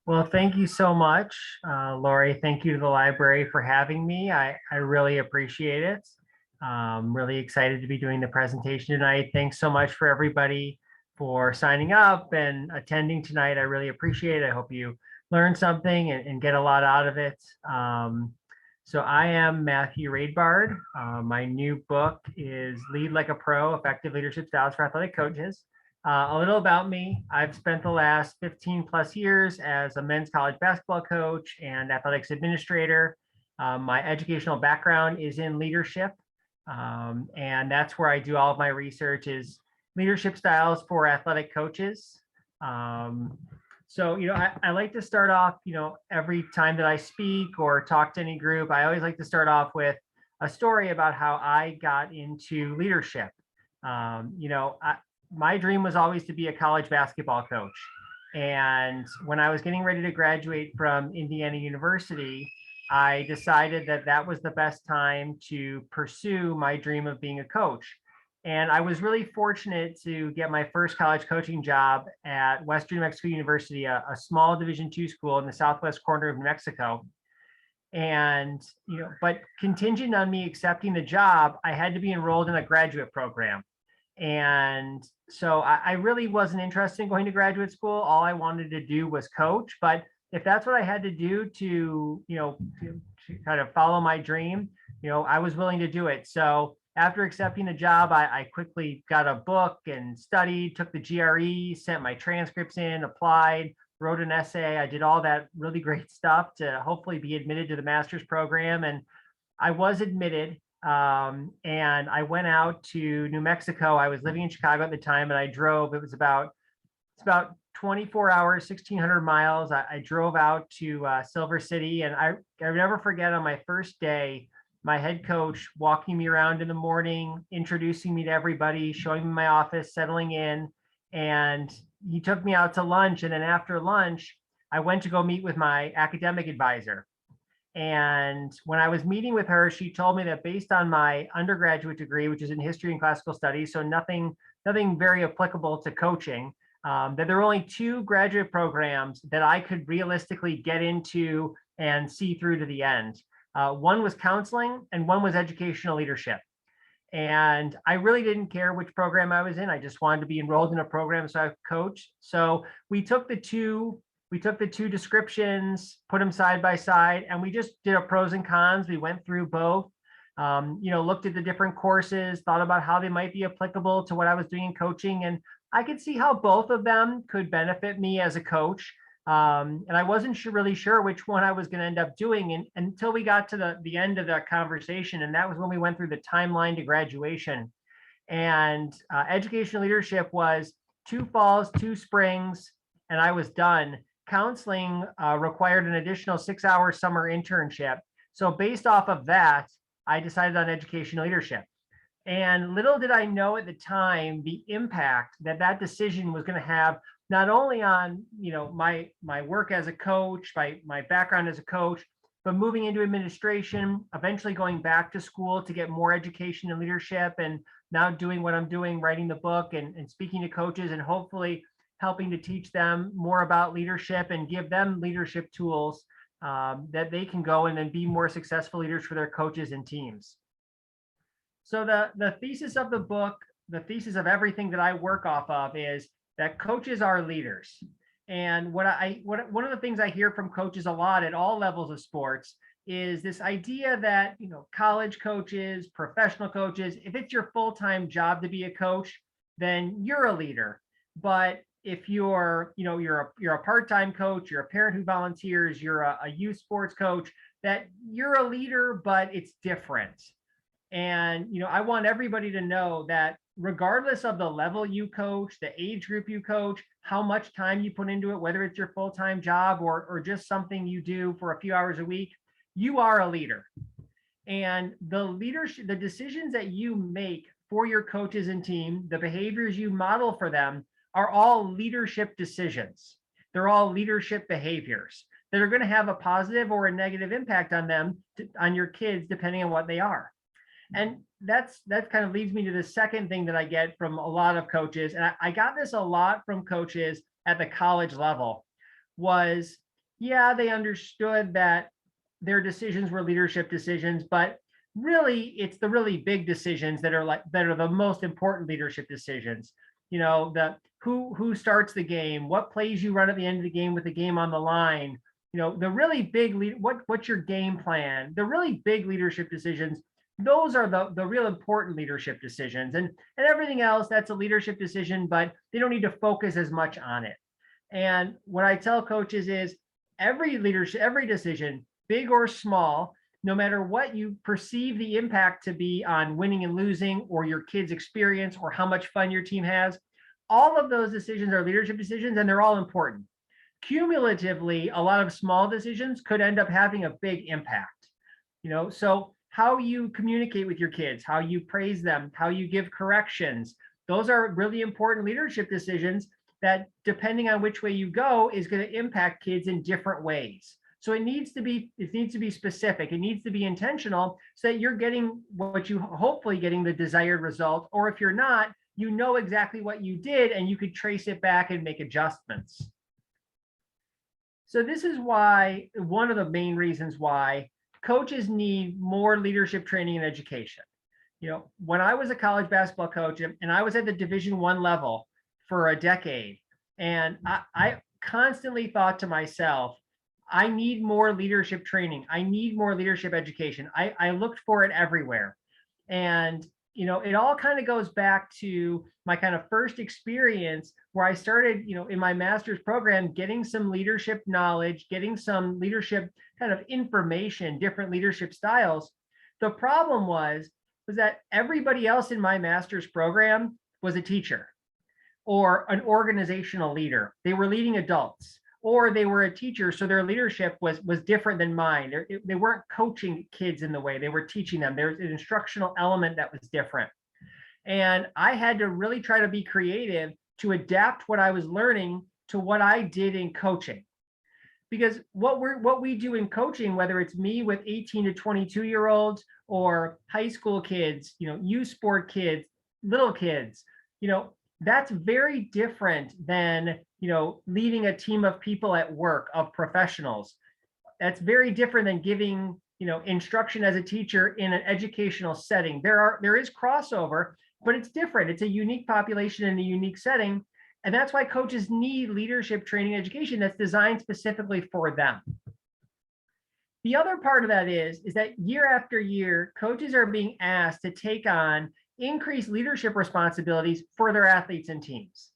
Well, thank you so much, Lori. Thank you to the library for having me. I really appreciate it. Really excited to be doing the presentation tonight. Thanks so much for everybody for signing up and attending tonight. I really appreciate it. I hope you learn something and get a lot out of it. So I am Matthew Raidbard. My new book is Lead Like a Pro, Effective Leadership Styles for Athletic Coaches. A little about me. I've spent the last 15 plus years as a men's college basketball coach and athletics administrator. My educational background is in leadership. And that's where I do all of my research is leadership styles for athletic coaches. I like to start off, every time that I speak or talk to any group, I always like to start off with a story about how I got into leadership. My dream was always to be a college basketball coach. And when I was getting ready to graduate from Indiana University, I decided that that was the best time to pursue my dream of being a coach. And I was really fortunate to get my first college coaching job at Western New Mexico University, a small Division II school in the southwest corner of New Mexico. And, but contingent on me accepting the job, I had to be enrolled in a graduate program. And so I really wasn't interested in going to graduate school. All I wanted to do was coach. But if that's what I had to do to kind of follow my dream, I was willing to do it. So after accepting the job, I quickly got a book and studied, took the GRE, sent my transcripts in, applied, wrote an essay. I did all that really great stuff to hopefully be admitted to the master's program. And I was admitted. And I went out to New Mexico. I was living in Chicago at the time, and I drove. It's about 24 hours, 1,600 miles. I drove out to Silver City, and I never forget on my first day, my head coach walking me around in the morning, introducing me to everybody, showing me my office, settling in, and he took me out to lunch. And then after lunch, I went to go meet with my academic advisor. And when I was meeting with her, she told me that based on my undergraduate degree, which is in history and classical studies, so nothing very applicable to coaching, that there were only two graduate programs that I could realistically get into and see through to the end. One was counseling and one was educational leadership. And I really didn't care which program I was in. I just wanted to be enrolled in a program so I could coach. So we took the two descriptions, put them side by side, and we just did a pros and cons. We went through both, looked at the different courses, thought about how they might be applicable to what I was doing in coaching. And I could see how both of them could benefit me as a coach. And I wasn't really sure which one I was going to end up doing until we got to the end of that conversation. And that was when we went through the timeline to graduation. And educational leadership was 2 falls, 2 springs, and I was done. Counseling required an additional 6-hour summer internship. So based off of that, I decided on educational leadership. And little did I know at the time the impact that decision was going to have, not only on my work as a coach, my background as a coach, but moving into administration, eventually going back to school to get more education and leadership, and now doing what I'm doing, writing the book and speaking to coaches, and hopefully helping to teach them more about leadership and give them leadership tools that they can go and then be more successful leaders for their coaches and teams. So the thesis of the book, the thesis of everything that I work off of is that coaches are leaders. And one of the things I hear from coaches a lot at all levels of sports is this idea that, college coaches, professional coaches, if it's your full-time job to be a coach, then you're a leader. But if you're a part-time coach, you're a parent who volunteers, you're a youth sports coach, that you're a leader, but it's different. And, I want everybody to know that regardless of the level you coach, the age group you coach, how much time you put into it, whether it's your full-time job or just something you do for a few hours a week, you are a leader. And the decisions that you make for your coaches and team, the behaviors you model for them are all leadership decisions. They're all leadership behaviors that are going to have a positive or a negative impact on them, on your kids, depending on what they are. And that kind of leads me to the second thing that I get from a lot of coaches. And I got this a lot from coaches at the college level, was Yeah, they understood that their decisions were leadership decisions, but really it's the really big decisions that are the most important leadership decisions. You know, the who starts the game, what plays you run at the end of the game with the game on the line. You know, the really big what's your game plan? The really big leadership decisions, those are the real important leadership decisions. And everything else, that's a leadership decision, but they don't need to focus as much on it. And what I tell coaches is every decision, big or small, no matter what you perceive the impact to be on winning and losing or your kids' experience or how much fun your team has, all of those decisions are leadership decisions and they're all important. Cumulatively, a lot of small decisions could end up having a big impact. You know, so how you communicate with your kids, how you praise them, how you give corrections, those are really important leadership decisions that, depending on which way you go, is going to impact kids in different ways. So it needs to be specific. It needs to be intentional so that you're getting what you hopefully getting the desired result. Or if you're not, you know exactly what you did and you could trace it back and make adjustments. So this is why, one of the main reasons why coaches need more leadership training and education. You know, when I was a college basketball coach and I was at the Division I level for a decade, and I constantly thought to myself, I need more leadership training. I need more leadership education. I looked for it everywhere. And, you know, it all kind of goes back to my kind of first experience where I started, you know, in my master's program, getting some leadership knowledge, getting some leadership kind of information, different leadership styles. The problem was that everybody else in my master's program was a teacher or an organizational leader. They were leading adults, or they were a teacher, so their leadership was different than mine. They weren't coaching kids in the way, they were teaching them. There's an instructional element that was different. And I had to really try to be creative to adapt what I was learning to what I did in coaching. Because what we do in coaching, whether it's me with 18 to 22-year-olds or high school kids, you know, youth sport kids, little kids, you know, that's very different than, you know, leading a team of people at work, of professionals. That's very different than giving, you know, instruction as a teacher in an educational setting. There is crossover, but it's different. It's a unique population in a unique setting. And that's why coaches need leadership training education that's designed specifically for them. The other part of that is that year after year, coaches are being asked to take on increased leadership responsibilities for their athletes and teams.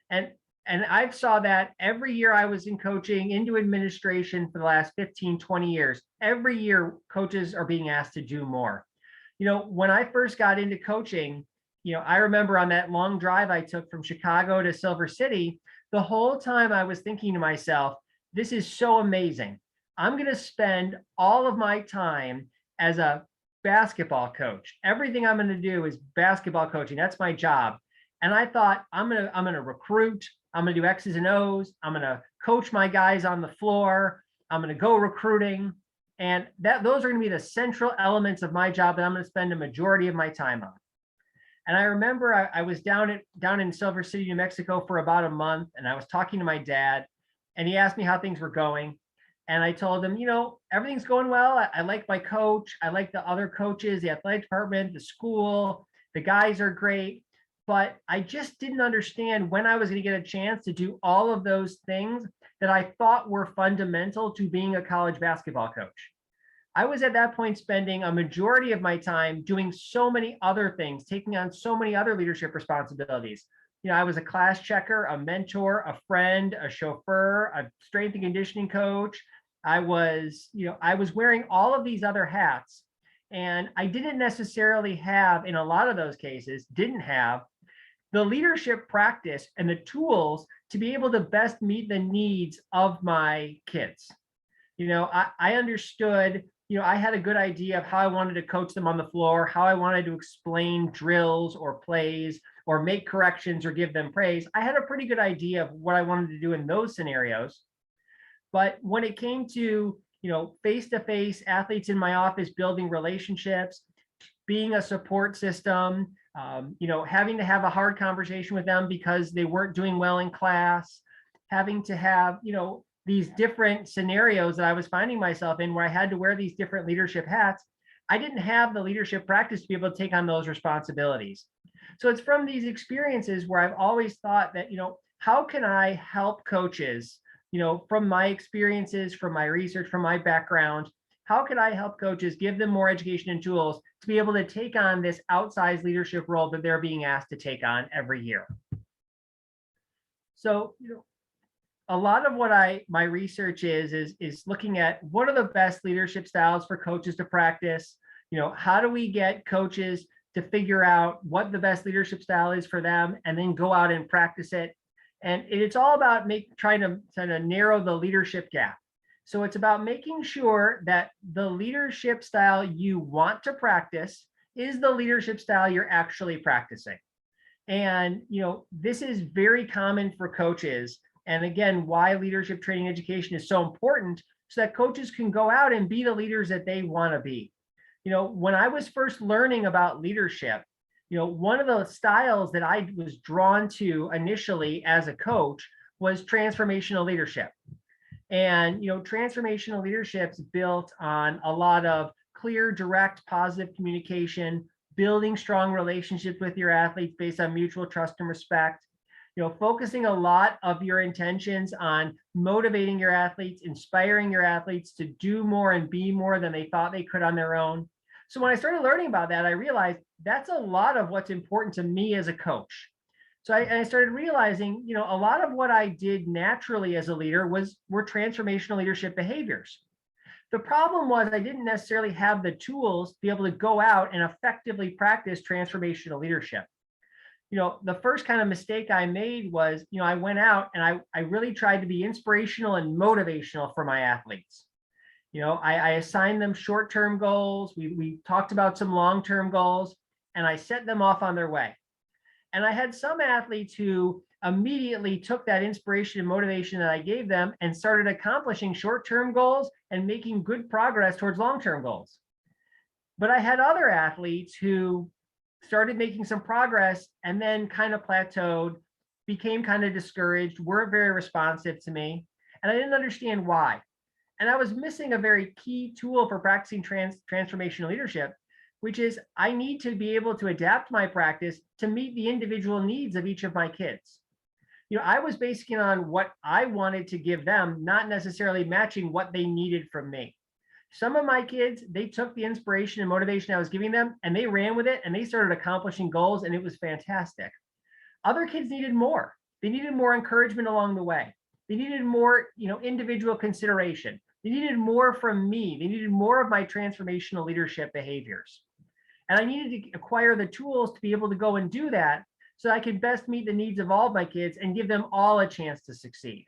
And I saw that every year I was in coaching into administration for the last 15, 20 years. Every year, coaches are being asked to do more. You know, when I first got into coaching, you know, I remember on that long drive I took from Chicago to Silver City, the whole time I was thinking to myself, this is so amazing. I'm going to spend all of my time as a basketball coach. Everything I'm going to do is basketball coaching. That's my job. And I thought, I'm going to recruit. I'm going to do X's and O's. I'm going to coach my guys on the floor. I'm going to go recruiting. And those are going to be the central elements of my job that I'm going to spend a majority of my time on. And I remember I was down in Silver City, New Mexico for about a month, and I was talking to my dad, and he asked me how things were going. And I told him, you know, everything's going well. I like my coach. I like the other coaches, the athletic department, the school. The guys are great. But I just didn't understand when I was going to get a chance to do all of those things that I thought were fundamental to being a college basketball coach. I was at that point spending a majority of my time doing so many other things, taking on so many other leadership responsibilities. You know, I was a class checker, a mentor, a friend, a chauffeur, a strength and conditioning coach. I was wearing all of these other hats. And I didn't necessarily have, in a lot of those cases, didn't have the leadership practice and the tools to be able to best meet the needs of my kids. You know, I understood, you know, I had a good idea of how I wanted to coach them on the floor, how I wanted to explain drills or plays or make corrections or give them praise. I had a pretty good idea of what I wanted to do in those scenarios. But when it came to, you know, face-to-face athletes in my office, building relationships, being a support system, you know, having to have a hard conversation with them because they weren't doing well in class, having to have, you know, these different scenarios that I was finding myself in where I had to wear these different leadership hats, I didn't have the leadership practice to be able to take on those responsibilities. So it's from these experiences where I've always thought that, how can I help coaches, from my experiences, from my research, from my background, how can I help coaches, give them more education and tools to be able to take on this outsized leadership role that they're being asked to take on every year? So, a lot of what my research is looking at what are the best leadership styles for coaches to practice. How do we get coaches to figure out what the best leadership style is for them and then go out and practice it. And it's all about trying to kind of narrow the leadership gap. So it's about making sure that the leadership style you want to practice is the leadership style you're actually practicing. And this is very common for coaches. And again, why leadership training education is so important, so that coaches can go out and be the leaders that they want to be. When I was first learning about leadership, one of the styles that I was drawn to initially as a coach was transformational leadership. And, transformational leadership is built on a lot of clear, direct, positive communication, building strong relationships with your athletes based on mutual trust and respect, focusing a lot of your intentions on motivating your athletes, inspiring your athletes to do more and be more than they thought they could on their own. So when I started learning about that, I realized that's a lot of what's important to me as a coach. So I started realizing, a lot of what I did naturally as a leader were transformational leadership behaviors. The problem was I didn't necessarily have the tools to be able to go out and effectively practice transformational leadership. The first kind of mistake I made was, I went out and I really tried to be inspirational and motivational for my athletes. I assigned them short-term goals. We talked about some long-term goals, and I set them off on their way. And I had some athletes who immediately took that inspiration and motivation that I gave them and started accomplishing short-term goals and making good progress towards long-term goals. But I had other athletes who started making some progress and then kind of plateaued, became kind of discouraged, weren't very responsive to me, and I didn't understand why. And I was missing a very key tool for practicing transformational leadership, which is I need to be able to adapt my practice to meet the individual needs of each of my kids. I was basing it on what I wanted to give them, not necessarily matching what they needed from me. Some of my kids, they took the inspiration and motivation I was giving them and they ran with it and they started accomplishing goals, and it was fantastic. Other kids needed more. They needed more encouragement along the way. They needed more, individual consideration. They needed more from me. They needed more of my transformational leadership behaviors. And I needed to acquire the tools to be able to go and do that so I could best meet the needs of all of my kids and give them all a chance to succeed.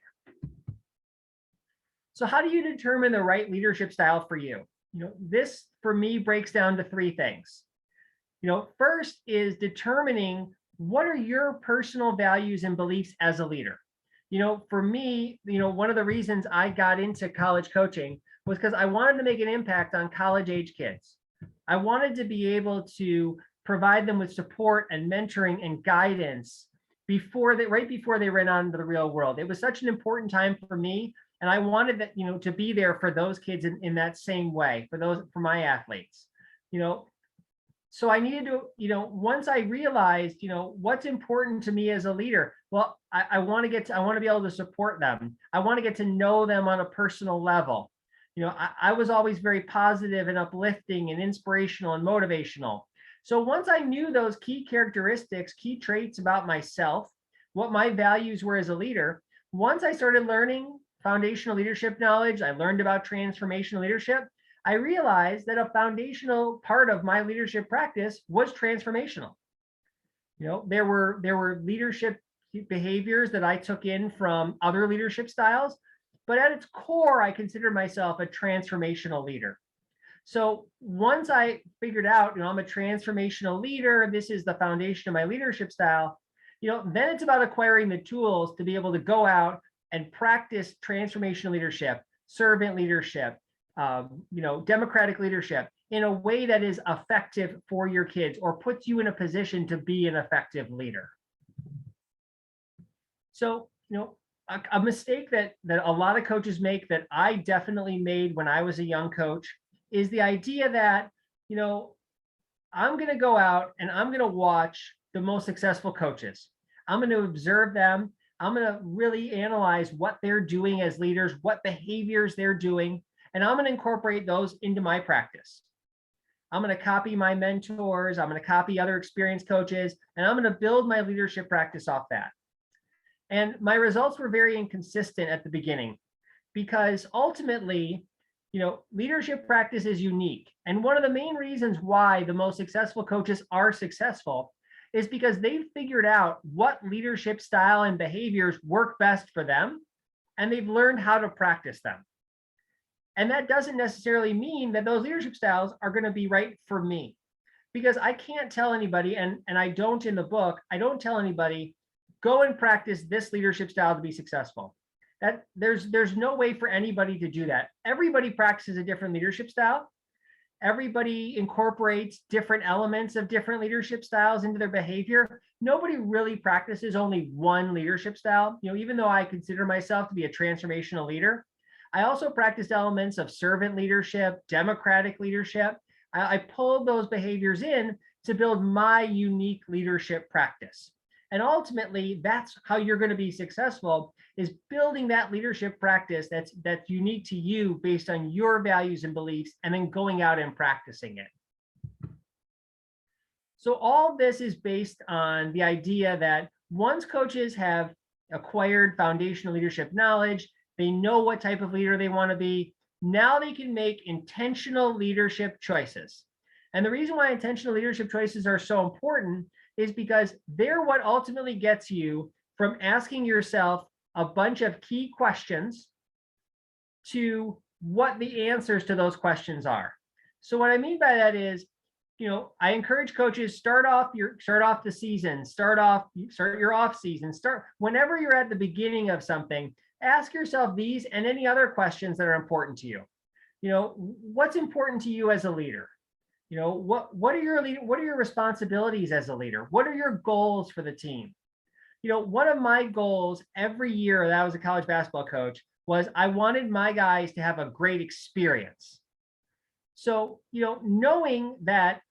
So how do you determine the right leadership style for you? This for me breaks down to three things. First is determining what are your personal values and beliefs as a leader. For me, one of the reasons I got into college coaching was because I wanted to make an impact on college age kids. I wanted to be able to provide them with support and mentoring and guidance right before they ran out into the real world. It was such an important time for me. And I wanted that, to be there for those kids in that same way, for my athletes, So I needed to, once I realized, what's important to me as a leader, well, I want to be able to support them. I want to get to know them on a personal level. I was always very positive and uplifting and inspirational and motivational. So once I knew those key characteristics, key traits about myself, what my values were as a leader, once I started learning foundational leadership knowledge, I learned about transformational leadership, I realized that a foundational part of my leadership practice was transformational. There were leadership behaviors that I took in from other leadership styles, but at its core, I consider myself a transformational leader. So once I figured out, I'm a transformational leader, this is the foundation of my leadership style, then it's about acquiring the tools to be able to go out and practice transformational leadership, servant leadership, democratic leadership in a way that is effective for your kids or puts you in a position to be an effective leader. So, a mistake that a lot of coaches make, that I definitely made when I was a young coach, is the idea that, you know, I'm going to go out and I'm going to watch the most successful coaches. I'm going to observe them. I'm going to really analyze what they're doing as leaders, what behaviors they're doing, and I'm going to incorporate those into my practice. I'm going to copy my mentors. I'm going to copy other experienced coaches, and I'm going to build my leadership practice off that. And my results were very inconsistent at the beginning, because ultimately, you know, leadership practice is unique. And one of the main reasons why the most successful coaches are successful is because they've figured out what leadership style and behaviors work best for them, and they've learned how to practice them. And that doesn't necessarily mean that those leadership styles are going to be right for me, because I can't tell anybody, and I don't in the book, I don't tell anybody, go and practice this leadership style to be successful. That there's no way for anybody to do that. Everybody practices a different leadership style. Everybody incorporates different elements of different leadership styles into their behavior. Nobody really practices only one leadership style. You know, even though I consider myself to be a transformational leader, I also practiced elements of servant leadership, democratic leadership. I pulled those behaviors in to build my unique leadership practice. And ultimately, that's how you're going to be successful, is building that leadership practice that's unique to you based on your values and beliefs, and then going out and practicing it. So all this is based on the idea that once coaches have acquired foundational leadership knowledge, they know what type of leader they want to be, now they can make intentional leadership choices. And the reason why intentional leadership choices are so important is because they're what ultimately gets you from asking yourself a bunch of key questions to what the answers to those questions are. So what I mean by that is, you know, I encourage coaches, start off the season, start your off season, whenever you're at the beginning of something, ask yourself these and any other questions that are important to you. You know, what's important to you as a leader? You know, what are your responsibilities as a leader? What are your goals for the team? You know, one of my goals every year that I was a college basketball coach was I wanted my guys to have a great experience. So, you know, knowing that,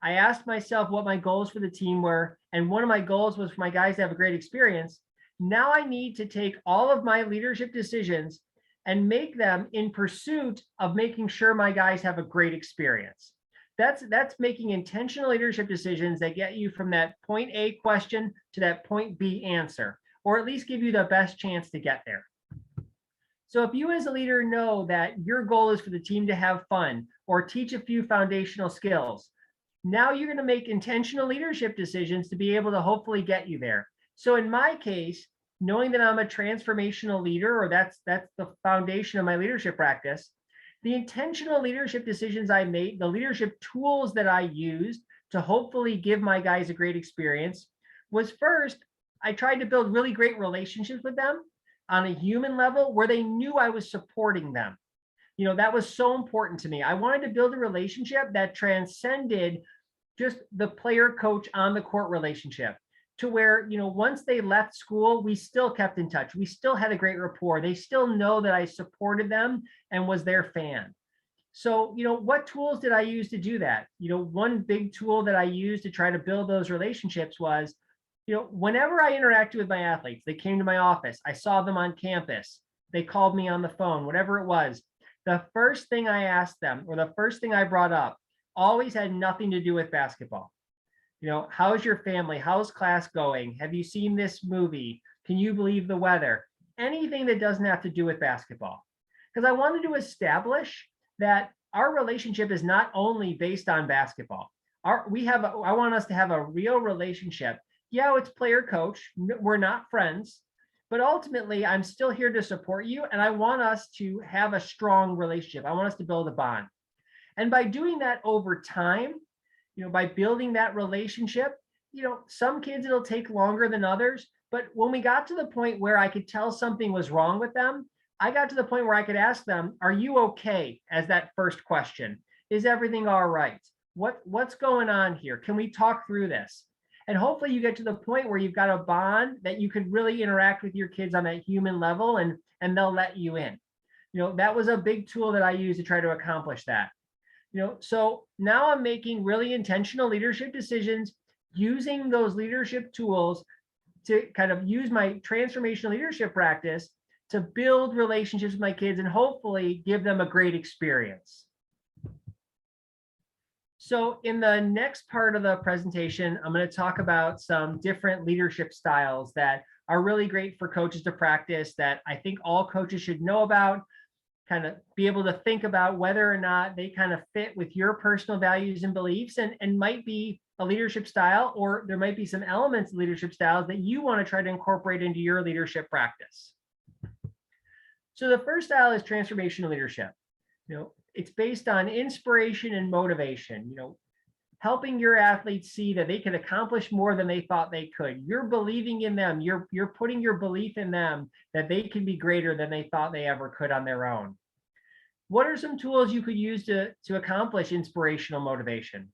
I asked myself what my goals for the team were, and one of my goals was for my guys to have a great experience. Now I need to take all of my leadership decisions and make them in pursuit of making sure my guys have a great experience. That's making intentional leadership decisions that get you from that point A question to that point B answer, or at least give you the best chance to get there. So if you as a leader know that your goal is for the team to have fun or teach a few foundational skills, now you're going to make intentional leadership decisions to be able to hopefully get you there. So in my case, knowing that I'm a transformational leader, or that's the foundation of my leadership practice, the intentional leadership decisions I made, the leadership tools that I used to hopefully give my guys a great experience, was first, I tried to build really great relationships with them on a human level where they knew I was supporting them. You know, that was so important to me. I wanted to build a relationship that transcended just the player coach on the court relationship, to where, you know, once they left school, we still kept in touch. We still had a great rapport. They still know that I supported them and was their fan. So, you know, what tools did I use to do that? You know, one big tool that I used to try to build those relationships was, you know, whenever I interacted with my athletes, they came to my office, I saw them on campus, they called me on the phone, whatever it was, the first thing I asked them, or the first thing I brought up, always had nothing to do with basketball. You know, how's your family? How's class going? Have you seen this movie? Can you believe the weather? Anything that doesn't have to do with basketball. Because I wanted to establish that our relationship is not only based on basketball. I want us to have a real relationship. Yeah, it's player coach. We're not friends, but ultimately I'm still here to support you. And I want us to have a strong relationship. I want us to build a bond. And by doing that over time, you know, by building that relationship, you know, some kids it'll take longer than others. But when we got to the point where I could tell something was wrong with them, I got to the point where I could ask them, are you okay? As that first question. Is everything all right? What's going on here? Can we talk through this? And hopefully you get to the point where you've got a bond that you could really interact with your kids on that human level, and they'll let you in. That was a big tool that I used to try to accomplish that. So now I'm making really intentional leadership decisions using those leadership tools to kind of use my transformational leadership practice to build relationships with my kids and hopefully give them a great experience. So in the next part of the presentation, I'm going to talk about some different leadership styles that are really great for coaches to practice, that I think all coaches should know about, kind of be able to think about whether or not they kind of fit with your personal values and beliefs, and might be a leadership style, or there might be some elements of leadership styles that you want to try to incorporate into your leadership practice. So the first style is transformational leadership. It's based on inspiration and motivation, helping your athletes see that they can accomplish more than they thought they could. You're believing in them. You're putting your belief in them that they can be greater than they thought they ever could on their own. What are some tools you could use to accomplish inspirational motivation?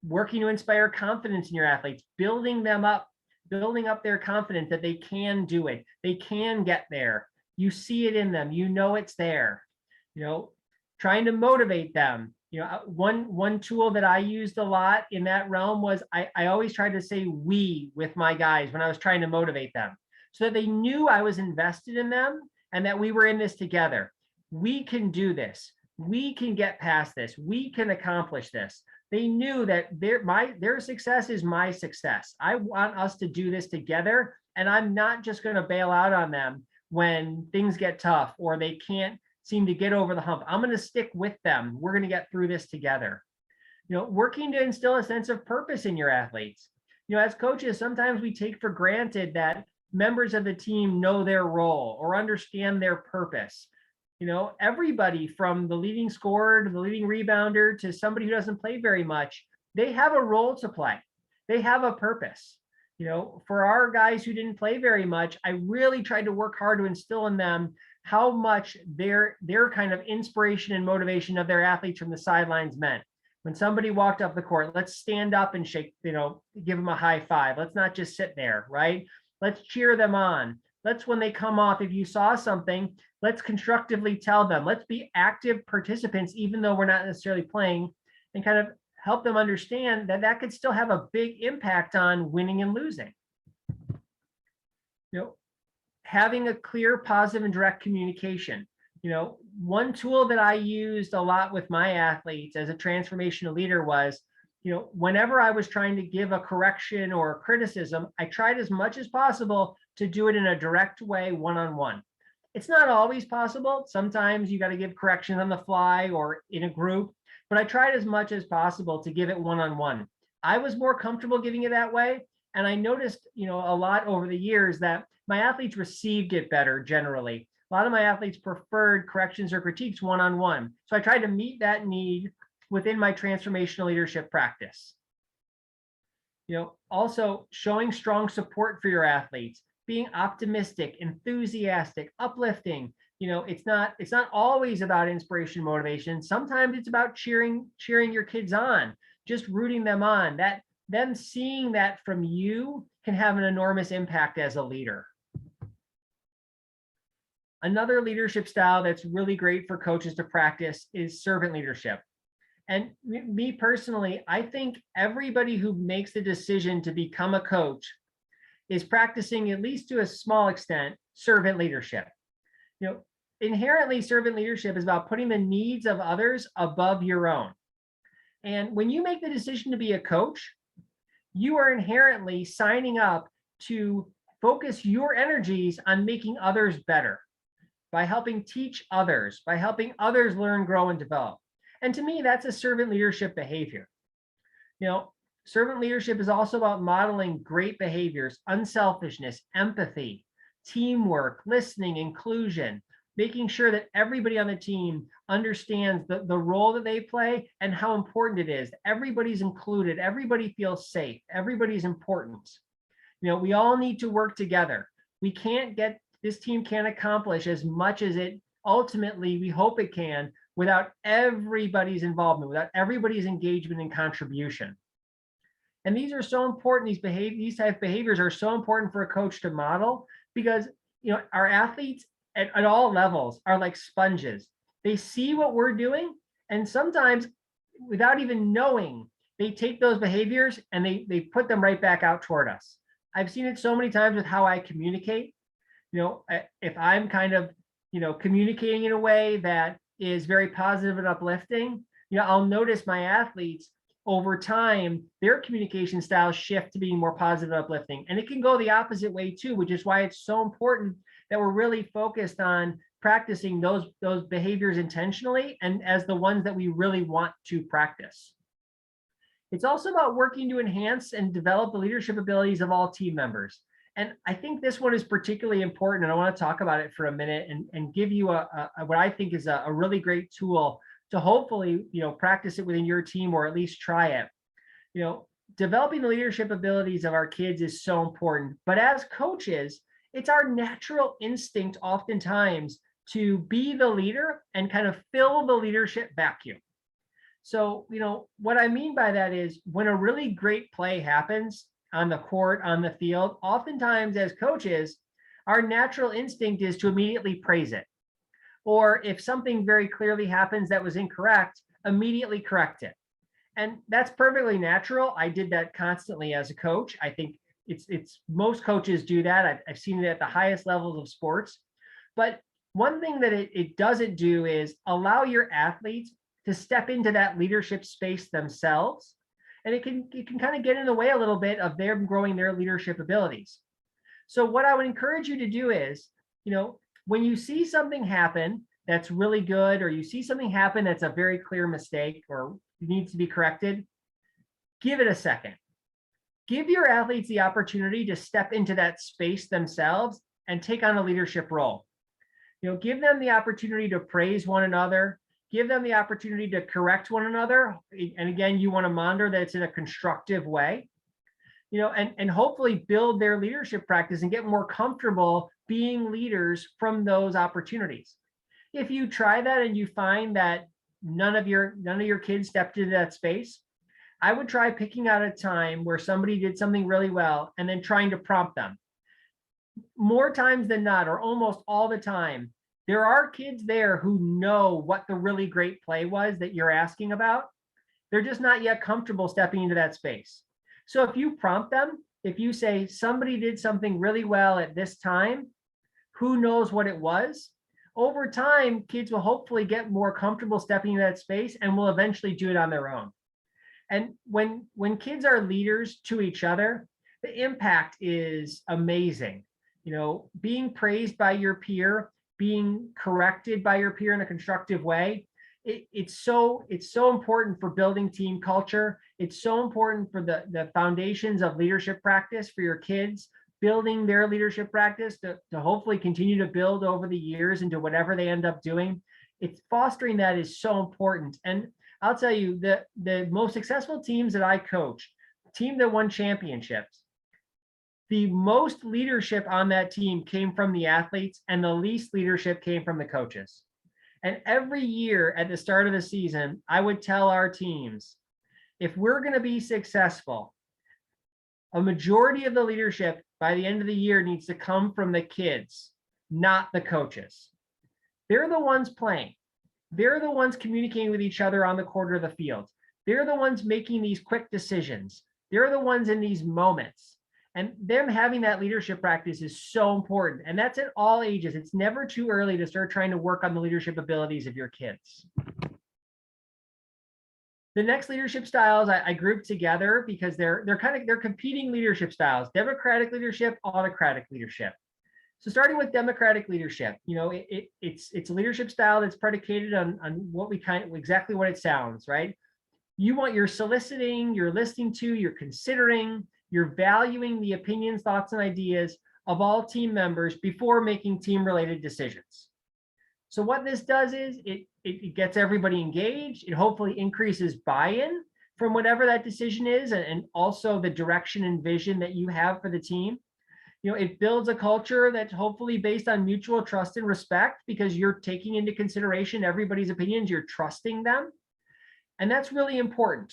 Working to inspire confidence in your athletes, building up their confidence that they can do it. They can get there. You see it in them. It's there. Trying to motivate them. One tool that I used a lot in that realm was I always tried to say we with my guys when I was trying to motivate them, so that they knew I was invested in them and that we were in this together. We can do this. We can get past this. We can accomplish this. They knew that their success is my success. I want us to do this together, and I'm not just going to bail out on them when things get tough or they can't seem to get over the hump. I'm going to stick with them. We're going to get through this together. Working to instill a sense of purpose in your athletes. As coaches, sometimes we take for granted that members of the team know their role or understand their purpose. Everybody from the leading scorer to the leading rebounder to somebody who doesn't play very much, they have a role to play. They have a purpose. For our guys who didn't play very much, I really tried to work hard to instill in them how much their kind of inspiration and motivation of their athletes from the sidelines meant. When somebody walked up the court, let's stand up and shake, give them a high five. Let's not just sit there, right? Let's cheer them on. Let's, when they come off, if you saw something, let's constructively tell them. Let's be active participants, even though we're not necessarily playing, and kind of help them understand that could still have a big impact on winning and losing. Having a clear, positive, and direct communication. One tool that I used a lot with my athletes as a transformational leader was, whenever I was trying to give a correction or a criticism, I tried as much as possible to do it in a direct way, one-on-one. It's not always possible. Sometimes you got to give corrections on the fly or in a group, but I tried as much as possible to give it one-on-one. I was more comfortable giving it that way. And I noticed, a lot over the years that my athletes received it better generally. A lot of my athletes preferred corrections or critiques one-on-one. So I tried to meet that need within my transformational leadership practice. Also showing strong support for your athletes, being optimistic, enthusiastic, uplifting. It's not always about inspiration, motivation. Sometimes it's about cheering your kids on, just rooting them on. That them seeing that from you can have an enormous impact as a leader. Another leadership style that's really great for coaches to practice is servant leadership. And me personally, I think everybody who makes the decision to become a coach is practicing, at least to a small extent, servant leadership. Inherently, servant leadership is about putting the needs of others above your own. And when you make the decision to be a coach, you are inherently signing up to focus your energies on making others better, by helping teach others, by helping others learn, grow, and develop. And to me, that's a servant leadership behavior. Servant leadership is also about modeling great behaviors, unselfishness, empathy, teamwork, listening, inclusion, making sure that everybody on the team understands the role that they play and how important it is. Everybody's included, everybody feels safe, everybody's important. We all need to work together. This team can't accomplish as much as it ultimately we hope it can without everybody's involvement, without everybody's engagement and contribution. And these are so important. These type of behaviors are so important for a coach to model, because our athletes at all levels are like sponges. They see what we're doing, and sometimes without even knowing, they take those behaviors and they put them right back out toward us. I've seen it so many times with how I communicate. If I'm kind of, communicating in a way that is very positive and uplifting, I'll notice my athletes over time, their communication styles shift to being more positive and uplifting. And it can go the opposite way too, which is why it's so important that we're really focused on practicing those behaviors intentionally and as the ones that we really want to practice. It's also about working to enhance and develop the leadership abilities of all team members. And I think this one is particularly important, and I want to talk about it for a minute and give you what I think is a really great tool to hopefully, practice it within your team, or at least try it. Developing the leadership abilities of our kids is so important, but as coaches, it's our natural instinct oftentimes to be the leader and kind of fill the leadership vacuum. So, what I mean by that is when a really great play happens on the court, on the field, oftentimes as coaches, our natural instinct is to immediately praise it. Or if something very clearly happens that was incorrect, immediately correct it. And that's perfectly natural. I did that constantly as a coach. I think it's most coaches do that. I've seen it at the highest levels of sports. But one thing that it doesn't do is allow your athletes to step into that leadership space themselves. And it can kind of get in the way a little bit of them growing their leadership abilities. So what I would encourage you to do is, when you see something happen that's really good, or you see something happen that's a very clear mistake or needs to be corrected, give it a second. Give your athletes the opportunity to step into that space themselves and take on a leadership role. Give them the opportunity to praise one another, give them the opportunity to correct one another. And again, you want to monitor that it's in a constructive way, and hopefully build their leadership practice and get more comfortable being leaders from those opportunities. If you try that and you find that none of your kids stepped into that space, I would try picking out a time where somebody did something really well and then trying to prompt them. More times than not, or almost all the time, there are kids there who know what the really great play was that you're asking about. They're just not yet comfortable stepping into that space. So if you prompt them, if you say somebody did something really well at this time, who knows what it was? Over time, kids will hopefully get more comfortable stepping into that space and will eventually do it on their own. And when kids are leaders to each other, the impact is amazing. Being praised by your peer, being corrected by your peer in a constructive way, it's so important for building team culture. It's so important for the foundations of leadership practice for your kids, building their leadership practice to hopefully continue to build over the years into whatever they end up doing. It's fostering that is so important. And I'll tell you, the most successful teams that I coach, team that won championships, the most leadership on that team came from the athletes and the least leadership came from the coaches. And every year at the start of the season, I would tell our teams, if we're going to be successful, a majority of the leadership by the end of the year needs to come from the kids, not the coaches. They're the ones playing. They're the ones communicating with each other on the court or the field. They're the ones making these quick decisions. They're the ones in these moments. And them having that leadership practice is so important. And that's at all ages. It's never too early to start trying to work on the leadership abilities of your kids. The next leadership styles I grouped together because they're competing leadership styles: democratic leadership, autocratic leadership. So starting with democratic leadership, it's a leadership style that's predicated on exactly what it sounds, right? You're soliciting, you're listening to, you're considering, you're valuing the opinions, thoughts, and ideas of all team members before making team-related decisions. So what this does is it gets everybody engaged. It hopefully increases buy-in from whatever that decision is, and also the direction and vision that you have for the team. It builds a culture that's hopefully based on mutual trust and respect because you're taking into consideration everybody's opinions, you're trusting them. And that's really important.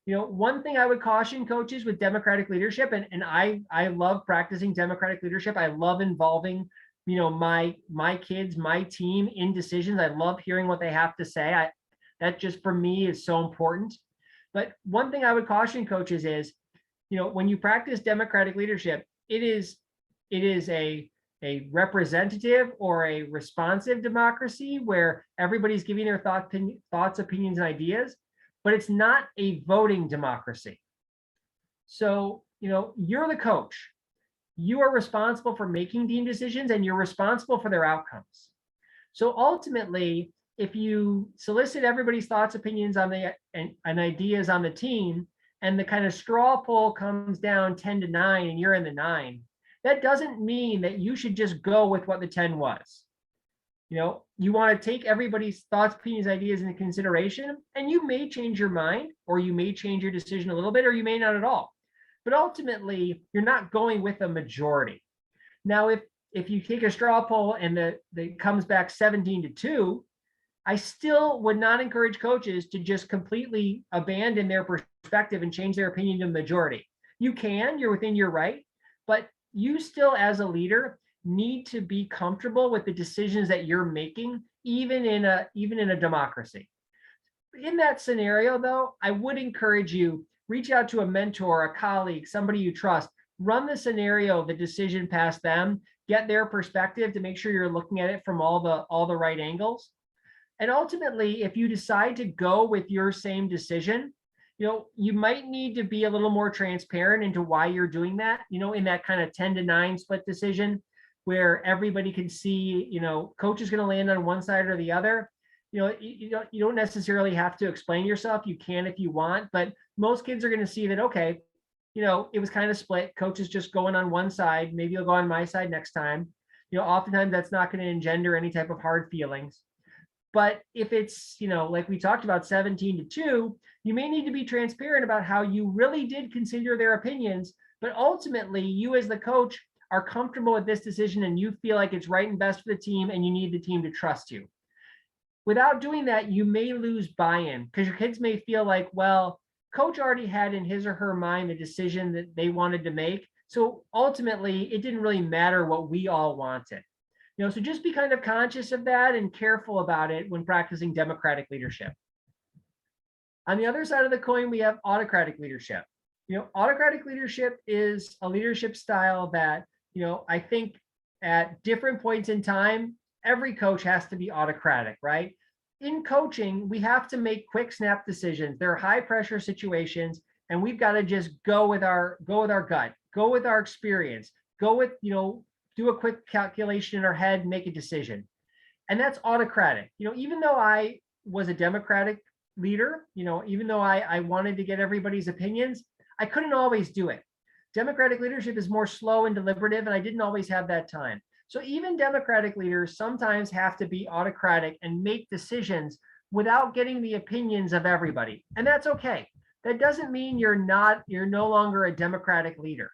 One thing I would caution coaches with democratic leadership, and I love practicing democratic leadership. I love involving, my kids, my team in decisions. I love hearing what they have to say. That just for me is so important. But one thing I would caution coaches is, when you practice democratic leadership, it is a representative or a responsive democracy where everybody's giving their thoughts, opinions, and ideas, but it's not a voting democracy. So, you're the coach. You are responsible for making team decisions and you're responsible for their outcomes. So ultimately, if you solicit everybody's thoughts, opinions on and ideas on the team, and the kind of straw poll comes down 10-9 and you're in the 9, that doesn't mean that you should just go with what the 10 was. You want to take everybody's thoughts, opinions, ideas into consideration, and you may change your mind, or you may change your decision a little bit, or you may not at all. But ultimately, you're not going with a majority. Now, if you take a straw poll and it comes back 17-2, I still would not encourage coaches to just completely abandon their perspective and change their opinion to the majority. You can, you're within your right, but you still, as a leader, need to be comfortable with the decisions that you're making, even in a democracy. In that scenario, though, I would encourage you, reach out to a mentor, a colleague, somebody you trust, run the scenario, the decision past them, get their perspective to make sure you're looking at it from all the right angles. And ultimately, if you decide to go with your same decision, you might need to be a little more transparent into why you're doing that, in that kind of 10-9 split decision where everybody can see, coach is going to land on one side or the other. You don't necessarily have to explain yourself. You can if you want, but most kids are going to see that, okay, it was kind of split. Coach is just going on one side. Maybe you'll go on my side next time. Oftentimes that's not going to engender any type of hard feelings. But if it's, like we talked about 17-2, you may need to be transparent about how you really did consider their opinions, but ultimately you as the coach are comfortable with this decision and you feel like it's right and best for the team and you need the team to trust you. Without doing that, you may lose buy-in because your kids may feel like, well, coach already had in his or her mind the decision that they wanted to make. So ultimately, it didn't really matter what we all wanted. So just be kind of conscious of that and careful about it when practicing democratic leadership. On the other side of the coin, we have autocratic leadership. Autocratic leadership is a leadership style that, I think at different points in time, every coach has to be autocratic, right? In coaching, we have to make quick snap decisions. They're high pressure situations, and we've got to just go with our gut, go with our experience, go with, do a quick calculation in our head, make a decision. And that's autocratic. Even though I was a democratic leader, even though I wanted to get everybody's opinions, I couldn't always do it. Democratic leadership is more slow and deliberative, and I didn't always have that time. So even democratic leaders sometimes have to be autocratic and make decisions without getting the opinions of everybody. And that's okay. That doesn't mean you're no longer a democratic leader.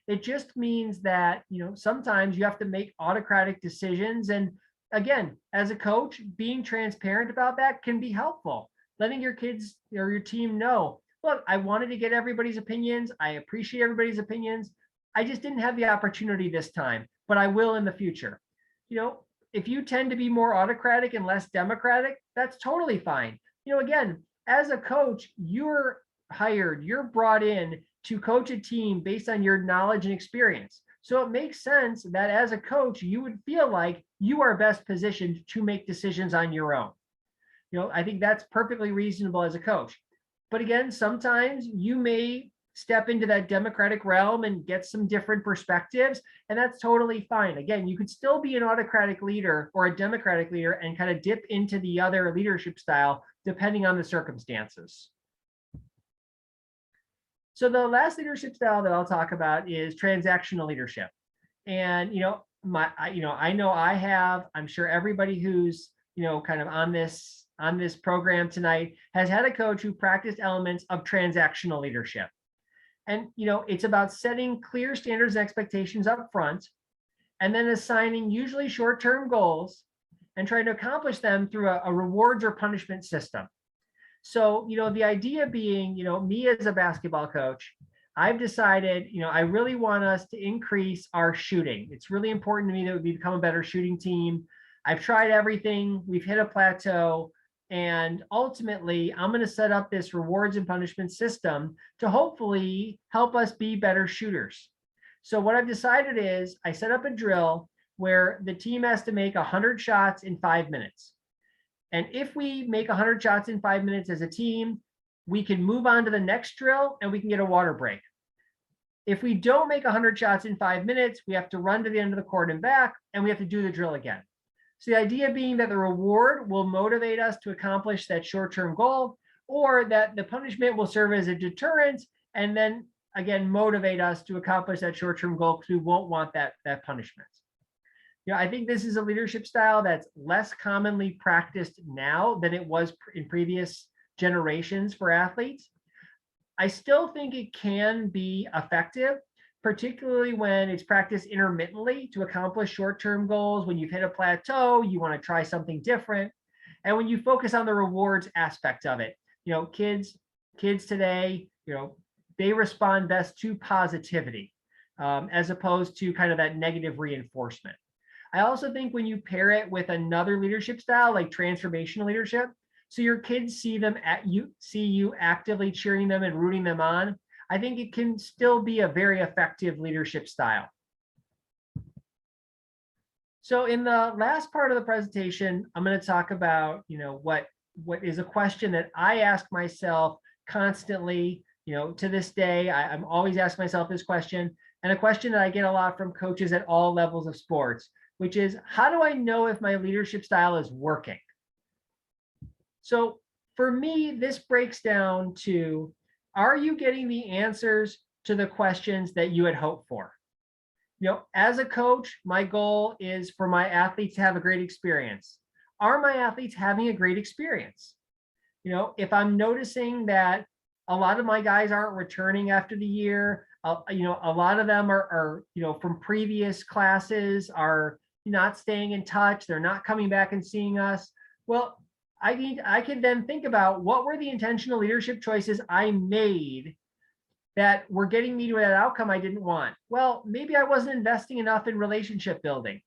It just means that, sometimes you have to make autocratic decisions. And again, as a coach, being transparent about that can be helpful. Letting your kids or your team know, look, I wanted to get everybody's opinions. I appreciate everybody's opinions. I just didn't have the opportunity this time, but I will in the future. If you tend to be more autocratic and less democratic, that's totally fine. Again, as a coach, you're brought in to coach a team based on your knowledge and experience. So it makes sense that as a coach, you would feel like you are best positioned to make decisions on your own. I think that's perfectly reasonable as a coach. But again, sometimes you may step into that democratic realm and get some different perspectives, and that's totally fine. Again, you could still be an autocratic leader or a democratic leader and kind of dip into the other leadership style depending on the circumstances. So the last leadership style that I'll talk about is transactional leadership. And I'm sure everybody who's kind of on this program tonight has had a coach who practiced elements of transactional leadership. And it's about setting clear standards and expectations up front, and then assigning usually short-term goals and trying to accomplish them through a rewards or punishment system. So, the idea being, me as a basketball coach, I've decided, I really want us to increase our shooting. It's really important to me that we become a better shooting team. I've tried everything. We've hit a plateau. And ultimately, I'm going to set up this rewards and punishment system to hopefully help us be better shooters. So what I've decided is I set up a drill where the team has to make 100 shots in 5 minutes. And if we make 100 shots in 5 minutes as a team, we can move on to the next drill and we can get a water break. If we don't make 100 shots in 5 minutes, we have to run to the end of the court and back, and we have to do the drill again. So the idea being that the reward will motivate us to accomplish that short-term goal, or that the punishment will serve as a deterrent and then again motivate us to accomplish that short-term goal because we won't want that punishment. I think this is a leadership style that's less commonly practiced now than it was in previous generations for athletes. I still think it can be effective, particularly when it's practiced intermittently to accomplish short-term goals. When you've hit a plateau, you want to try something different. And when you focus on the rewards aspect of it, kids today, they respond best to positivity as opposed to kind of that negative reinforcement. I also think when you pair it with another leadership style like transformational leadership, so your kids see you actively cheering them and rooting them on, I think it can still be a very effective leadership style. So in the last part of the presentation, I'm going to talk about, what is a question that I ask myself constantly, to this day. I'm always asking myself this question, and a question that I get a lot from coaches at all levels of sports, which is, how do I know if my leadership style is working? So for me, this breaks down to, are you getting the answers to the questions that you had hoped for? As a coach, my goal is for my athletes to have a great experience. Are my athletes having a great experience? If I'm noticing that a lot of my guys aren't returning after the year, a lot of them are from previous classes are not staying in touch, they're not coming back and seeing us. Well, I can then think about what were the intentional leadership choices I made that were getting me to that outcome I didn't want. Well, maybe I wasn't investing enough in relationship building.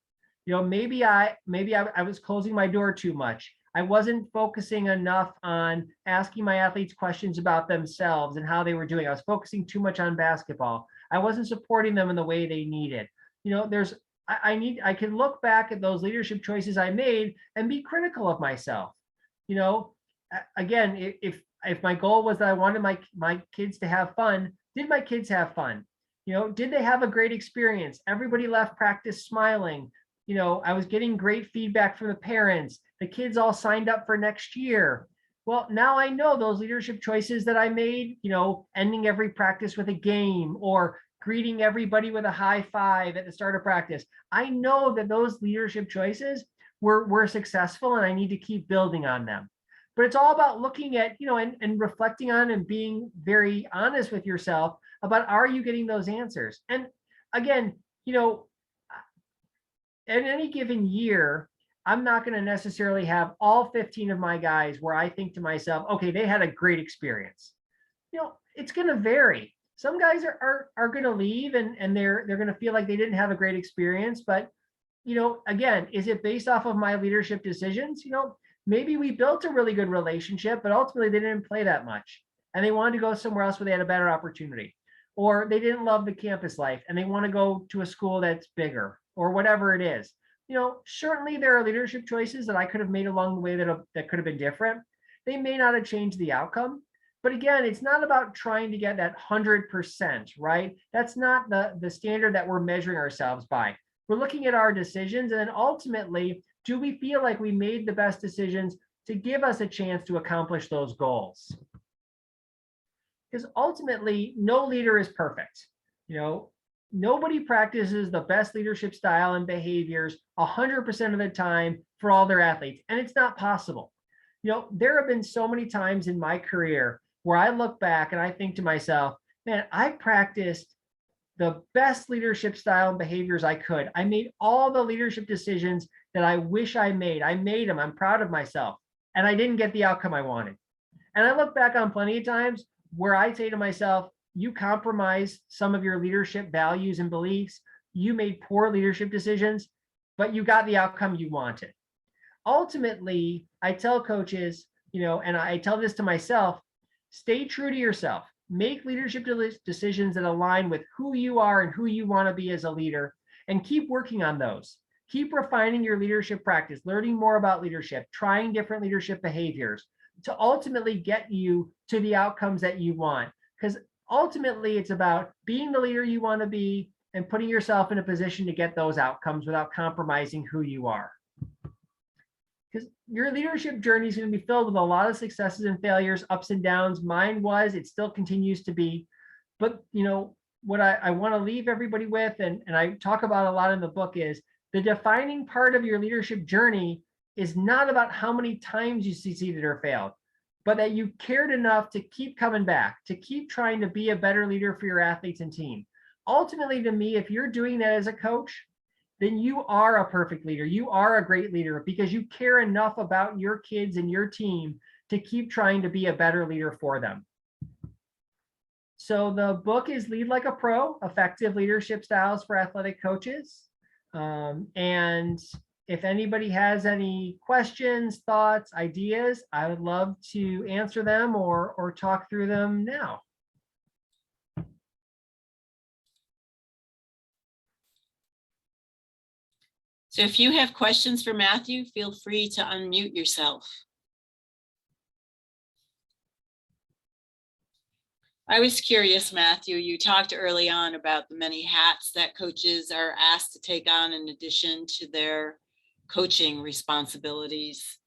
Maybe I was closing my door too much. I wasn't focusing enough on asking my athletes questions about themselves and how they were doing. I was focusing too much on basketball. I wasn't supporting them in the way they needed. I can look back at those leadership choices I made and be critical of myself. Again, if my goal was that I wanted my kids to have fun, did my kids have fun? Did they have a great experience? Everybody left practice smiling. I was getting great feedback from the parents. The kids all signed up for next year. Well, now I know those leadership choices that I made, ending every practice with a game or greeting everybody with a high five at the start of practice. I know that those leadership choices were successful and I need to keep building on them. But it's all about looking at, and reflecting on and being very honest with yourself about, are you getting those answers? And again, in any given year, I'm not going to necessarily have all 15 of my guys where I think to myself, okay, they had a great experience. It's going to vary. Some guys are going to leave and they're going to feel like they didn't have a great experience. But, again, is it based off of my leadership decisions? Maybe we built a really good relationship, but ultimately they didn't play that much and they wanted to go somewhere else where they had a better opportunity, or they didn't love the campus life and they want to go to a school that's bigger or whatever it is. Certainly there are leadership choices that I could have made along the way that could have been different. They may not have changed the outcome, but again, it's not about trying to get that 100%, right? That's not the standard that we're measuring ourselves by. We're looking at our decisions and then ultimately, do we feel like we made the best decisions to give us a chance to accomplish those goals? Because ultimately, no leader is perfect. Nobody practices the best leadership style and behaviors 100% of the time for all their athletes, and it's not possible. There have been so many times in my career where I look back and I think to myself, man, I practiced the best leadership style and behaviors I could. I made all the leadership decisions that I wish I made. I made them. I'm proud of myself. And I didn't get the outcome I wanted. And I look back on plenty of times where I say to myself, you compromised some of your leadership values and beliefs. You made poor leadership decisions, but you got the outcome you wanted. Ultimately, I tell coaches, and I tell this to myself, stay true to yourself. Make leadership decisions that align with who you are and who you want to be as a leader, and keep working on those. Keep refining your leadership practice, learning more about leadership, trying different leadership behaviors to ultimately get you to the outcomes that you want. Because ultimately, it's about being the leader you want to be and putting yourself in a position to get those outcomes without compromising who you are. Because your leadership journey is going to be filled with a lot of successes and failures, ups and downs. Mine was, it still continues to be. But what I want to leave everybody with, and I talk about a lot in the book, is the defining part of your leadership journey is not about how many times you succeeded or failed, but that you cared enough to keep coming back, to keep trying to be a better leader for your athletes and team. Ultimately, to me, if you're doing that as a coach, then you are a perfect leader. You are a great leader because you care enough about your kids and your team to keep trying to be a better leader for them. So the book is Lead Like a Pro, Effective Leadership Styles for Athletic Coaches. And if anybody has any questions, thoughts, ideas, I would love to answer them or talk through them now. So if you have questions for Matthew, feel free to unmute yourself. I was curious, Matthew, you talked early on about the many hats that coaches are asked to take on in addition to their coaching responsibilities.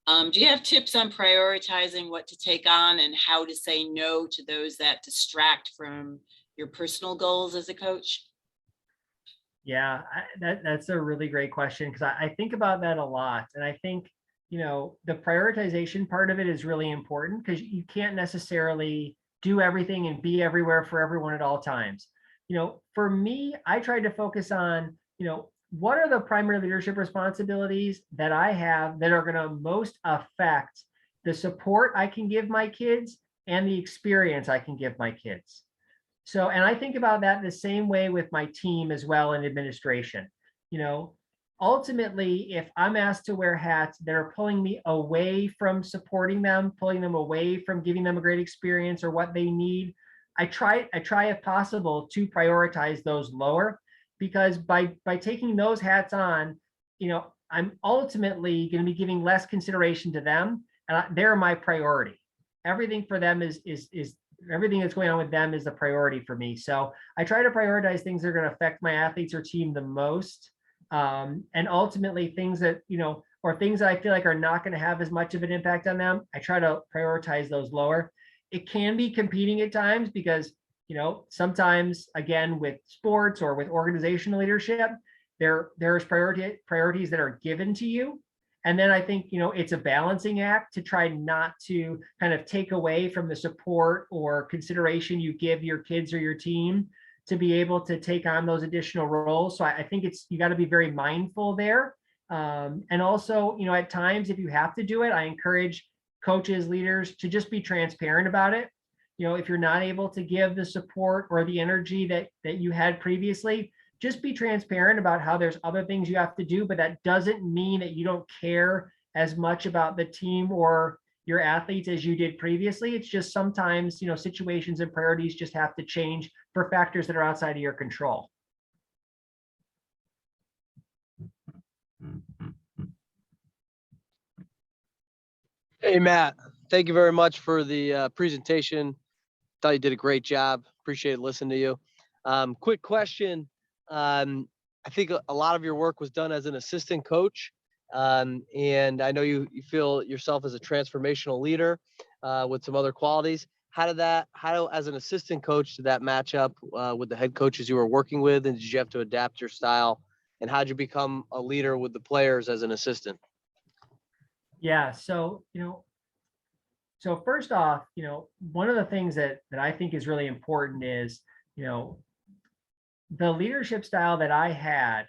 Do you have tips on prioritizing what to take on and how to say no to those that distract from your personal goals as a coach? Yeah, that's a really great question, because I think about that a lot. And I think, the prioritization part of it is really important, because you can't necessarily do everything and be everywhere for everyone at all times. For me, I tried to focus on, what are the primary leadership responsibilities that I have that are going to most affect the support I can give my kids and the experience I can give my kids. So, and I think about that the same way with my team as well in administration. Ultimately, if I'm asked to wear hats that are pulling me away from supporting them, pulling them away from giving them a great experience or what they need, I try if possible to prioritize those lower, because by taking those hats on, I'm ultimately going to be giving less consideration to them, and they're my priority. Everything for them is everything that's going on with them is the priority for me. So I try to prioritize things that are going to affect my athletes or team the most. And ultimately things that, or things that I feel like are not going to have as much of an impact on them, I try to prioritize those lower. It can be competing at times because, sometimes, again, with sports or with organizational leadership, there's priorities that are given to you. And then I think, it's a balancing act to try not to kind of take away from the support or consideration you give your kids or your team to be able to take on those additional roles. So I think you got to be very mindful there. And also, at times, if you have to do it, I encourage coaches, leaders to just be transparent about it. If you're not able to give the support or the energy that you had previously, just be transparent about how there's other things you have to do, but that doesn't mean that you don't care as much about the team or your athletes as you did previously. It's just sometimes, situations and priorities just have to change for factors that are outside of your control. Hey, Matt, thank you very much for the presentation. Thought you did a great job. Appreciate listening to you. Quick question. I think a lot of your work was done as an assistant coach. And I know you feel yourself as a transformational leader with some other qualities. How, as an assistant coach, did that match up with the head coaches you were working with? And did you have to adapt your style? And how did you become a leader with the players as an assistant? Yeah, so, so first off, one of the things that I think is really important is, the leadership style that I had,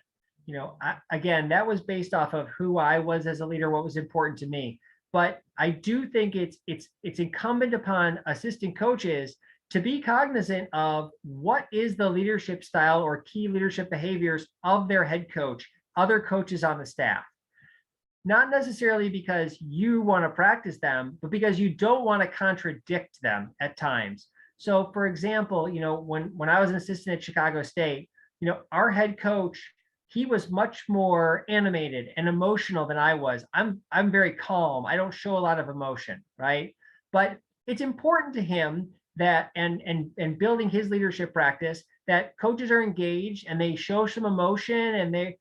again, that was based off of who I was as a leader, what was important to me. But I do think it's incumbent upon assistant coaches to be cognizant of what is the leadership style or key leadership behaviors of their head coach, other coaches on the staff. Not necessarily because you want to practice them, but because you don't want to contradict them at times. So for example, when I was an assistant at Chicago State, our head coach, he was much more animated and emotional than I was. I'm very calm. I don't show a lot of emotion, right? But it's important to him that and building his leadership practice, that coaches are engaged and they show some emotion, and they,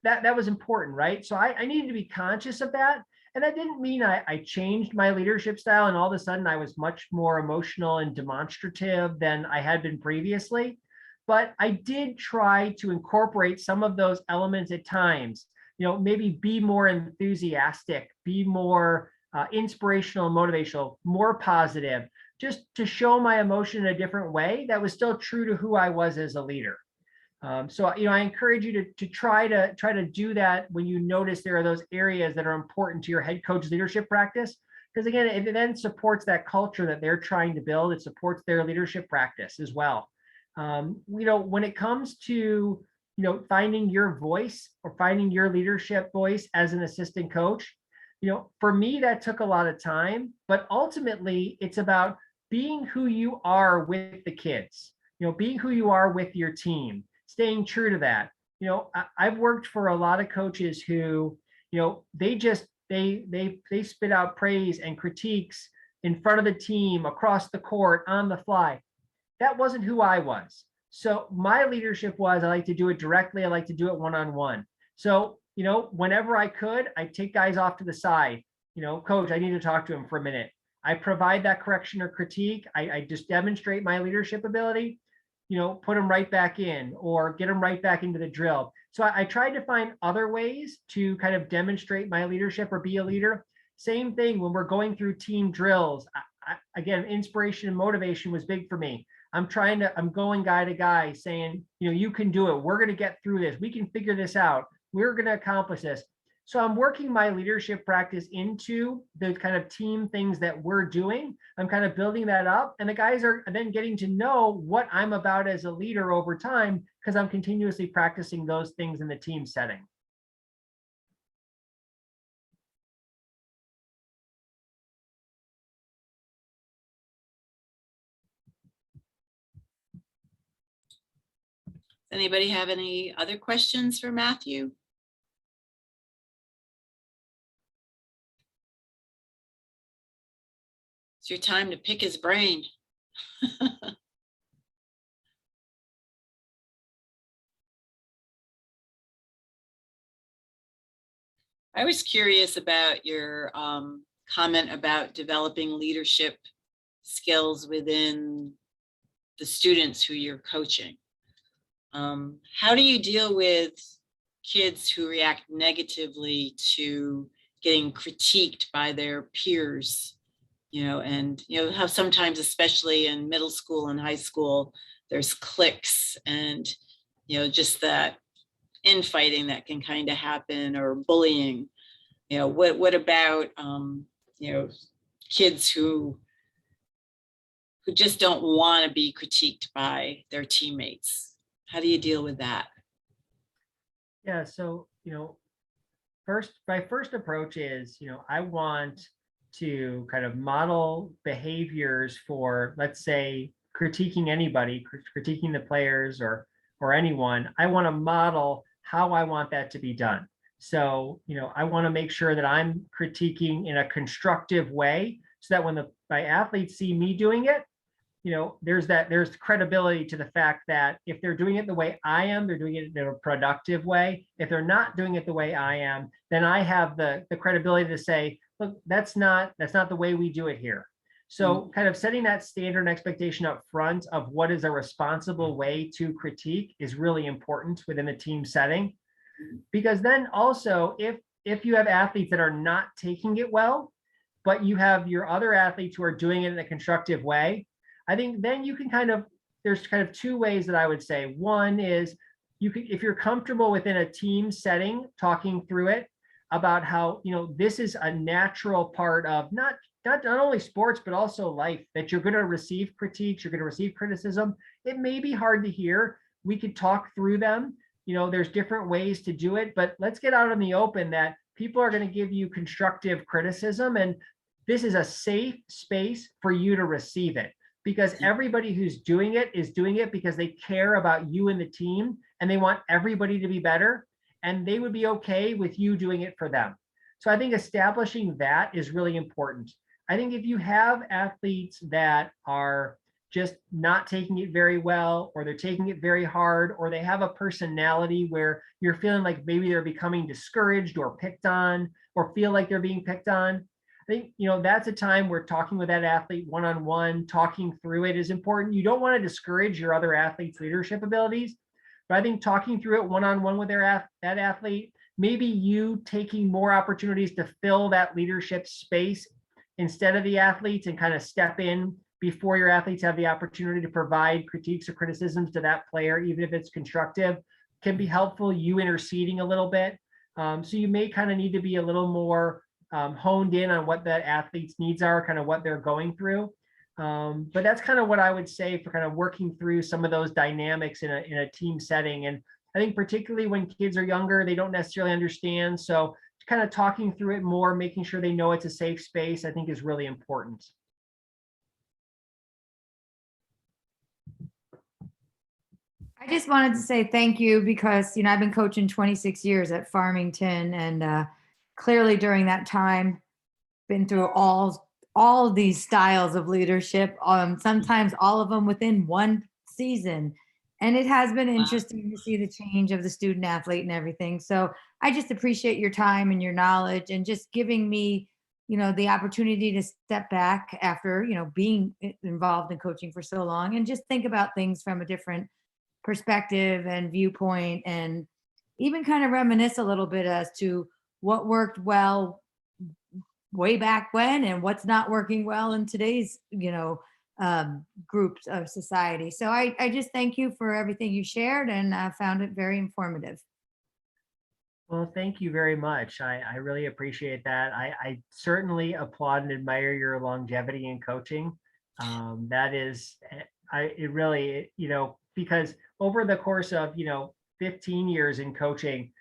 that was important, right? So I needed to be conscious of that. And that didn't mean I changed my leadership style and all of a sudden I was much more emotional and demonstrative than I had been previously. But I did try to incorporate some of those elements at times, maybe be more enthusiastic, be more inspirational, motivational, more positive, just to show my emotion in a different way that was still true to who I was as a leader. So I encourage you to try to do that when you notice there are those areas that are important to your head coach leadership practice. Because again, it then supports that culture that they're trying to build. It supports their leadership practice as well. When it comes to finding your voice or finding your leadership voice as an assistant coach, for me that took a lot of time. But ultimately, it's about being who you are with the kids. Being who you are with your team. Staying true to that. I've worked for a lot of coaches who, they spit out praise and critiques in front of the team, across the court, on the fly. That wasn't who I was. So my leadership was, I like to do it directly. I like to do it one-on-one. So, whenever I could, I'd take guys off to the side. Coach, I need to talk to him for a minute. I provide that correction or critique. I just demonstrate my leadership ability. Put them right back in or get them right back into the drill. So I tried to find other ways to kind of demonstrate my leadership or be a leader. Same thing when we're going through team drills. Again, inspiration and motivation was big for me. I'm going guy to guy saying, you can do it. We're going to get through this. We can figure this out. We're going to accomplish this. So I'm working my leadership practice into the kind of team things that we're doing. I'm kind of building that up, and the guys are then getting to know what I'm about as a leader over time because I'm continuously practicing those things in the team setting. Anybody have any other questions for Matthew? It's your time to pick his brain. I was curious about your comment about developing leadership skills within the students who you're coaching. How do you deal with kids who react negatively to getting critiqued by their peers? And how sometimes, especially in middle school and high school, there's cliques and, just that infighting that can kind of happen, or bullying. What about, kids who just don't want to be critiqued by their teammates? How do you deal with that? Yeah, so, my first approach is, I want to kind of model behaviors for, let's say, critiquing anybody, critiquing the players or anyone. I want to model how I want that to be done. So, I want to make sure that I'm critiquing in a constructive way so that when my athletes see me doing it, there's credibility to the fact that if they're doing it the way I am, they're doing it in a productive way. If they're not doing it the way I am, then I have the credibility to say, look, that's not the way we do it here. So kind of setting that standard and expectation up front of what is a responsible way to critique is really important within the team setting. Because then also, if you have athletes that are not taking it well, but you have your other athletes who are doing it in a constructive way, I think then you can there's kind of two ways that I would say. One is if you're comfortable within a team setting, talking through it, about how, this is a natural part of not only sports, but also life, that you're going to receive critiques, you're going to receive criticism. It may be hard to hear. We could talk through them. There's different ways to do it, but let's get out in the open that people are going to give you constructive criticism. And this is a safe space for you to receive it, because everybody who's doing it is doing it because they care about you and the team, and they want everybody to be better, and they would be okay with you doing it for them. So I think establishing that is really important. I think if you have athletes that are just not taking it very well, or they're taking it very hard, or they have a personality where you're feeling like maybe they're becoming discouraged or picked on, or feel like they're being picked on, I think, that's a time where talking with that athlete one-on-one, talking through it is important. You don't want to discourage your other athletes' leadership abilities, but I think talking through it one-on-one with that athlete, maybe you taking more opportunities to fill that leadership space instead of the athletes, and kind of step in before your athletes have the opportunity to provide critiques or criticisms to that player, even if it's constructive, can be helpful. You interceding a little bit. So you may kind of need to be a little more honed in on what that athlete's needs are, kind of what they're going through. But that's kind of what I would say for kind of working through some of those dynamics in a team setting. And I think particularly when kids are younger, they don't necessarily understand. So kind of talking through it more, making sure they know it's a safe space, I think is really important. I just wanted to say thank you because, I've been coaching 26 years at Farmington, and clearly during that time, been through all of these styles of leadership, sometimes all of them within one season. And it has been interesting to see the change of the student athlete and everything. So I just appreciate your time and your knowledge, and just giving me, the opportunity to step back after, being involved in coaching for so long, and just think about things from a different perspective and viewpoint, and even kind of reminisce a little bit as to what worked well way back when and what's not working well in today's, groups of society. So I just thank you for everything you shared, and I found it very informative. Well, thank you very much. I really appreciate that. I certainly applaud and admire your longevity in coaching. That is, it really, because over the course of, 15 years in coaching,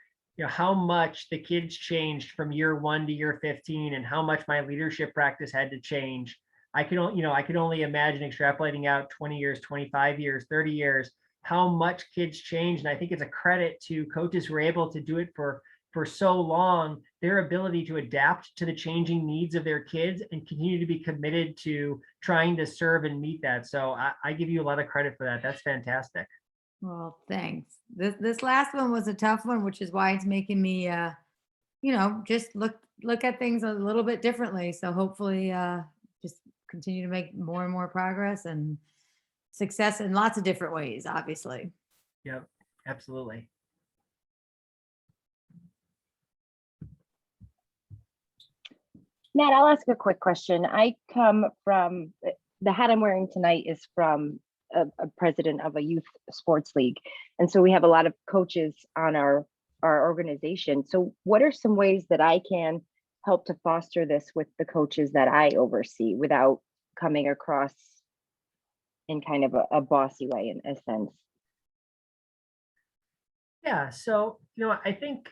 how much the kids changed from year 1 to year 15, and how much my leadership practice had to change. I could only imagine extrapolating out 20 years, 25 years, 30 years, how much kids change. And I think it's a credit to coaches who are able to do it for so long, their ability to adapt to the changing needs of their kids and continue to be committed to trying to serve and meet that. So I give you a lot of credit for that. That's fantastic. Well, thanks. This last one was a tough one, which is why it's making me, just look at things a little bit differently. So hopefully, just continue to make more and more progress and success in lots of different ways, obviously. Yep, absolutely. Matt, I'll ask a quick question. I come from, the hat I'm wearing tonight is from a president of a youth sports league. And so we have a lot of coaches on our organization. So what are some ways that I can help to foster this with the coaches that I oversee without coming across in kind of a bossy way, in a sense? Yeah, so I think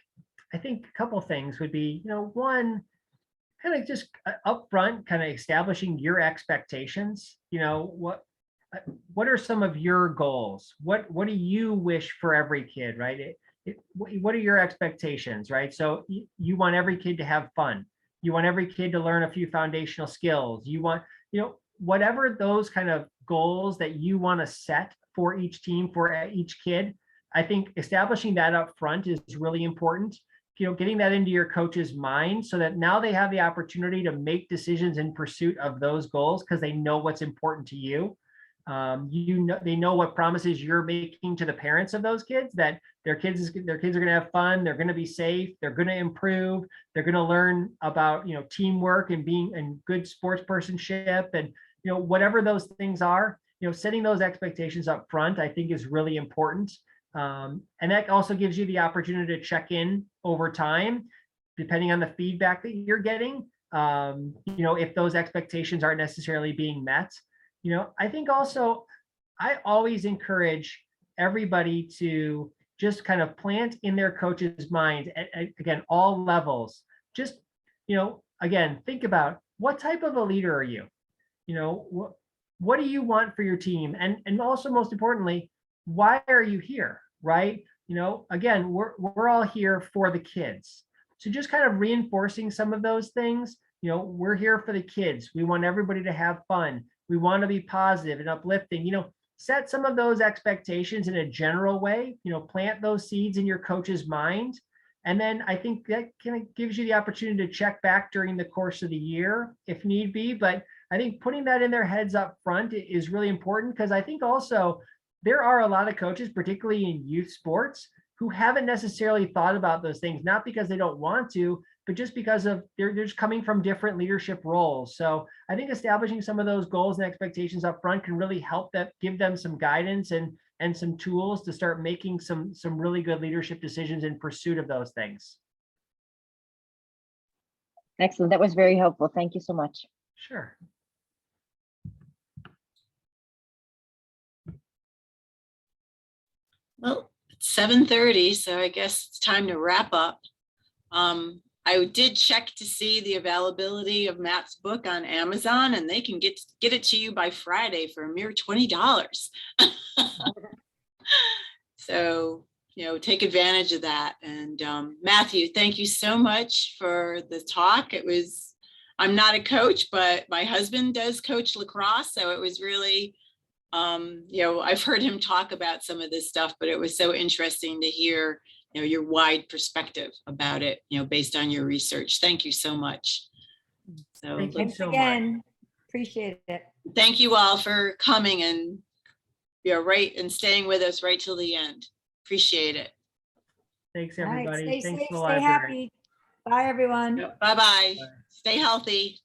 a couple things would be, one, kind of just upfront, kind of establishing your expectations. What are some of your goals? What do you wish for every kid, right? What are your expectations, right? So you want every kid to have fun. You want every kid to learn a few foundational skills. You want, whatever those kind of goals that you want to set for each team, for each kid. I think establishing that up front is really important. Getting that into your coach's mind so that now they have the opportunity to make decisions in pursuit of those goals because they know what's important to you. They know what promises you're making to the parents of those kids, that their kids are going to have fun, they're going to be safe, they're going to improve, they're going to learn about teamwork and being and good sports personship, and whatever those things are. Setting those expectations up front, I think, is really important. And that also gives you the opportunity to check in over time, depending on the feedback that you're getting, if those expectations aren't necessarily being met. I think also I always encourage everybody to just kind of plant in their coach's mind again, all levels. Just, again, think about what type of a leader are you? What do you want for your team? And also most importantly, why are you here? Right? Again, we're all here for the kids. So just kind of reinforcing some of those things. We're here for the kids. We want everybody to have fun. We want to be positive and uplifting. Set some of those expectations in a general way. Plant those seeds in your coach's mind. And then I think that kind of gives you the opportunity to check back during the course of the year if need be. But I think putting that in their heads up front is really important, because I think also there are a lot of coaches, particularly in youth sports, who haven't necessarily thought about those things, not because they don't want to, but just because of they're just coming from different leadership roles. So I think establishing some of those goals and expectations up front can really help them, give them some guidance and some tools to start making some really good leadership decisions in pursuit of those things. Excellent. That was very helpful. Thank you so much. Sure. Well, it's 7:30, so I guess it's time to wrap up. I did check to see the availability of Matt's book on Amazon, and they can get it to you by Friday for a mere $20. So, take advantage of that. And Matthew, thank you so much for the talk. I'm not a coach, but my husband does coach lacrosse. So it was really, I've heard him talk about some of this stuff, but it was so interesting to hear your wide perspective about it, based on your research. Thank you so much. So Thank you Thanks so again. much. Appreciate it. thank you all for coming and and staying with us right till the end. Appreciate it. Thanks, All right, everybody. stay Thanks safe, to the stay library. happy. Bye, everyone. Bye-bye. Stay healthy.